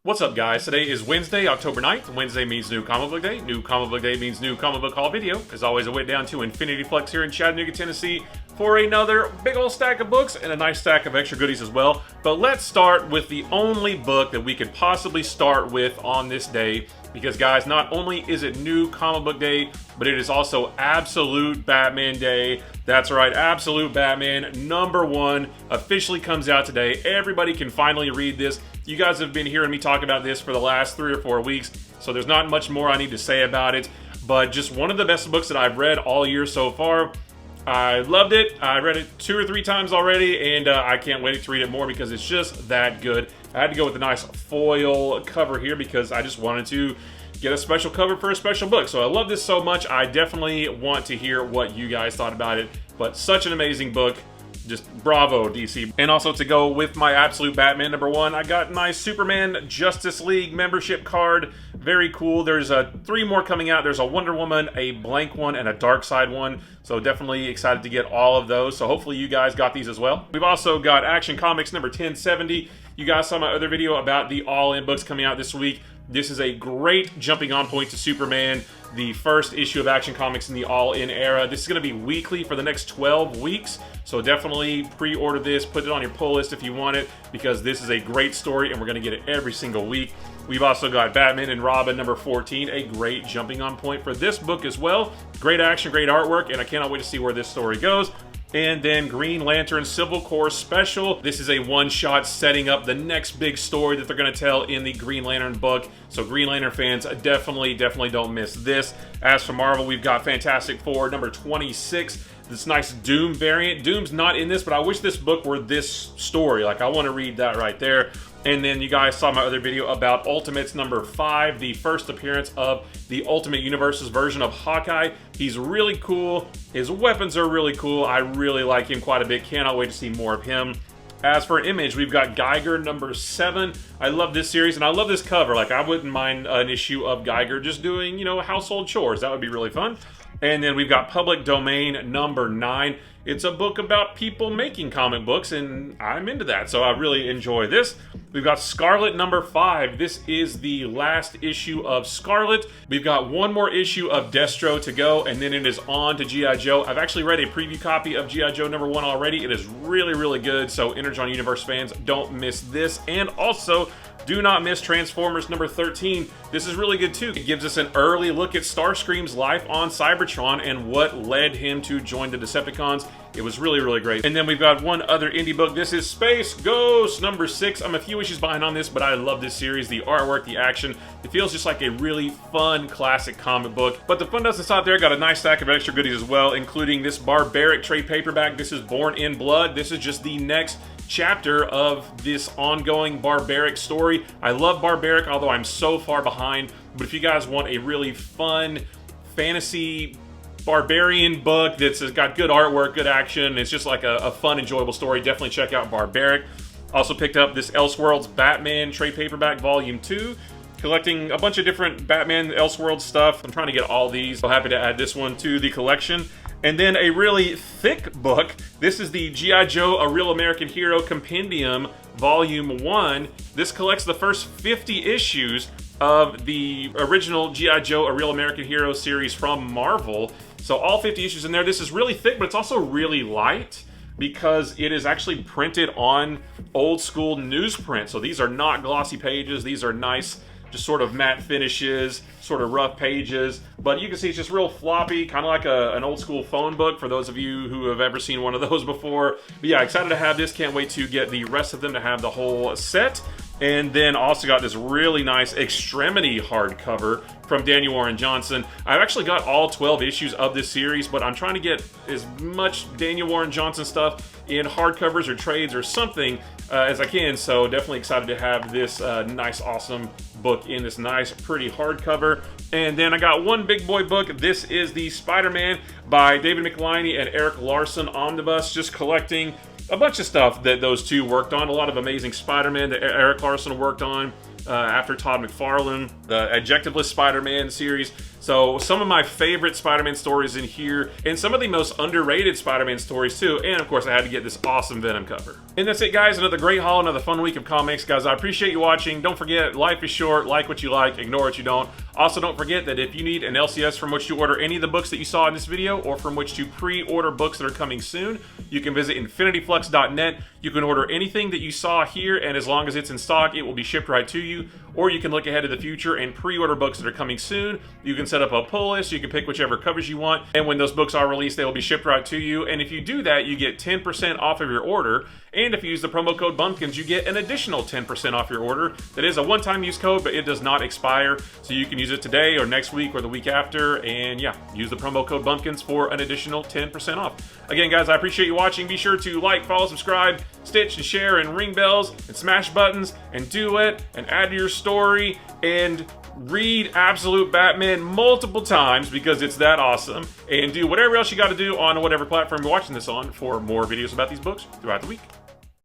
What's up, guys? Today is Wednesday, October 9th. Wednesday means New Comic Book Day. New Comic Book Day means New Comic Book Haul video. As always, I went down to Infinity Flex here in Chattanooga, Tennessee for another big old stack of books and a nice stack of extra goodies as well. But let's start with the only book that we could possibly start with on this day. Because, guys, not only is it New Comic Book Day, but it is also Absolute Batman Day. That's right, Absolute Batman #1 officially comes out today. Everybody can finally read this. You guys have been hearing me talk about this for the last 3 or 4 weeks, so there's not much more I need to say about it. But just one of the best books that I've read all year so far. I loved it. I read it 2 or 3 times already, and I can't wait to read it more because it's just that good. I had to go with a nice foil cover here because I just wanted to get a special cover for a special book. So I love this so much. I definitely want to hear what you guys thought about it. But such an amazing book. Just bravo, DC. And also to go with my Absolute Batman #1, I got my Superman Justice League membership card. Very cool. There's 3 more coming out. There's a Wonder Woman, a blank one, and a Darkseid one. So definitely excited to get all of those. So hopefully you guys got these as well. We've also got Action Comics number 1070. You guys saw my other video about the All-In books coming out this week. This is a great jumping on point to Superman, the first issue of Action Comics in the All-In era. This is going to be weekly for the next 12 weeks, so definitely pre-order this, put it on your pull list if you want it, because this is a great story and we're going to get it every single week. We've also got Batman and Robin number 14, a great jumping on point for this book as well. Great action, great artwork, and I cannot wait to see where this story goes. And then Green Lantern Civil Corps Special. This is a one-shot setting up the next big story that they're going to tell in the Green Lantern book. So Green Lantern fans, definitely don't miss this. As for Marvel, we've got Fantastic Four number 26. This nice Doom variant. Doom's not in this, but I wish this book were this story. Like, I want to read that right there. And then you guys saw my other video about Ultimates number 5, the first appearance of the Ultimate Universe's version of Hawkeye. He's really cool. His weapons are really cool. I really like him quite a bit. Cannot wait to see more of him. As for Image, we've got Geiger number 7. I love this series, and I love this cover. Like, I wouldn't mind an issue of Geiger just doing, household chores. That would be really fun. And then we've got Public Domain number 9. It's a book about people making comic books, and I'm into that, so I really enjoy this. We've got Scarlet number 5. This is the last issue of Scarlet. We've got one more issue of Destro to go, and then it is on to G.I. Joe. I've actually read a preview copy of G.I. Joe number 1 already. It is really good, so Energon Universe fans, don't miss this. And also, do not miss Transformers number 13. This is really good too. It gives us an early look at Starscream's life on Cybertron and what led him to join the Decepticons. It was really great. And then we've got one other indie book. This is Space Ghost number 6. I'm a few issues behind on this, but I love this series. The artwork, the action. It feels just like a really fun classic comic book. But the fun doesn't stop there. Got a nice stack of extra goodies as well, including this Barbaric trade paperback. This is Born in Blood. This is just the next chapter of this ongoing Barbaric story. I love Barbaric, although I'm so far behind. But if you guys want a really fun fantasy barbarian book that's got good artwork, good action, it's just like a fun, enjoyable story, definitely check out Barbaric. Also picked up this Elseworlds Batman trade paperback volume 2. Collecting a bunch of different Batman Elseworlds stuff. I'm trying to get all these. So happy to add this one to the collection. And then a really thick book. This is the G.I. Joe, A Real American Hero Compendium, Volume 1. This collects the first 50 issues of the original G.I. Joe, A Real American Hero series from Marvel. So all 50 issues in there. This is really thick, but it's also really light because it is actually printed on old school newsprint. So these are not glossy pages. These are nice, just sort of matte finishes, sort of rough pages, but you can see it's just real floppy, kind of like an old school phone book for those of you who have ever seen one of those before. But yeah, excited to have this. Can't wait to get the rest of them to have the whole set. And then also got this really nice Extremity hardcover from Daniel Warren Johnson. I've actually got all 12 issues of this series, but I'm trying to get as much Daniel Warren Johnson stuff in hardcovers or trades or something as I can. So definitely excited to have this nice, awesome book in this nice, pretty hardcover. And then I got one big boy book. This is the Spider-Man by David Michelinie and Eric Larson omnibus, just collecting a bunch of stuff that those two worked on. A lot of amazing Spider-Man that Eric Larson worked on after Todd McFarlane. The Adjectiveless Spider-Man series. So some of my favorite Spider-Man stories in here, and some of the most underrated Spider-Man stories too, and of course I had to get this awesome Venom cover. And that's it guys, another great haul, another fun week of comics. Guys, I appreciate you watching. Don't forget, life is short, like what you like, ignore what you don't. Also, don't forget that if you need an LCS from which to order any of the books that you saw in this video, or from which to pre-order books that are coming soon, you can visit infinityflux.net. You can order anything that you saw here, and as long as it's in stock, it will be shipped right to you. Or you can look ahead to the future and pre-order books that are coming soon. You can set up a pull list, you can pick whichever covers you want, and when those books are released, they will be shipped right to you. And if you do that, you get 10% off of your order. And if you use the promo code Bumpkins, you get an additional 10% off your order. That is a one-time use code, but it does not expire. So you can use it today or next week or the week after. And yeah, use the promo code Bumpkins for an additional 10% off. Again, guys, I appreciate you watching. Be sure to like, follow, subscribe, stitch, and share, and ring bells, and smash buttons, and do it, and add to your story, and read Absolute Batman multiple times because it's that awesome, and do whatever else you got to do on whatever platform you're watching this on for more videos about these books throughout the week.